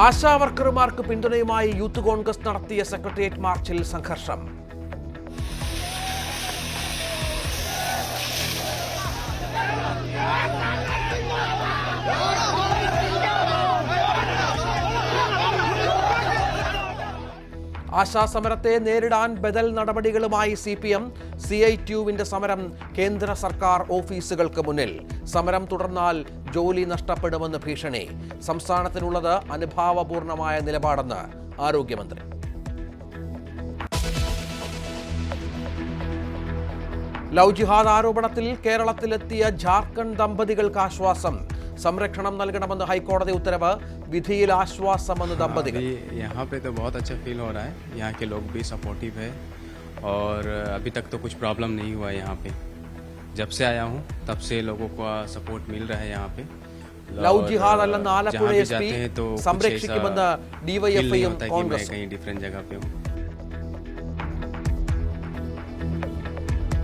ആശാവർക്കർമാർക്ക് പിന്തുണയുമായി യൂത്ത് കോൺഗ്രസ് നടത്തിയ സെക്രട്ടേറിയറ്റ് മാർച്ചിൽ സംഘർഷം. ആശാസമരത്തെ നേരിടാൻ ബദൽ നടപടികളുമായി CPM. CITUവിന്റെ സമരം കേന്ദ്ര സർക്കാർ ഓഫീസുകൾക്ക് മുന്നിൽ. സമരം തുടർന്നാൽ ജോലി നഷ്ടപ്പെടുമെന്ന് ഭീഷണി. സംസ്ഥാനത്തിനുള്ളത് അനുഭാവപൂർണമായ നിലപാടെന്ന് ആരോഗ്യമന്ത്രി. ലവ് ജിഹാദ് ആരോപണത്തിൽ കേരളത്തിലെത്തിയ ജാർഖണ്ഡ് ദമ്പതികൾക്ക് ആശ്വാസം. സംരക്ഷണം നൽകണമെന്ന് ഹൈക്കോടതി ഉത്തരവ്. വിധിയിൽ ആശ്വാസമെന്ന് ദമ്പതികൾ. यहाँ पे तो बहुत अच्छा फील हो रहा है. यहाँ के लोग भी सपोर्टिव है और अभी तक तो कुछ प्रॉब्लम नहीं हुआ है. यहाँ पे जब से आया हूँ तब से लोगों को सपोर्ट मिल रहा है. यहाँ पे ലവ് ജിഹാദ് അല്ലെന്ന് ആലപ്പുഴ SP സംരക്ഷിക്കുമെന്ന് DYFIയും കോൺഗ്രസും. कहीं डिफरेंट जगह पे हूँ.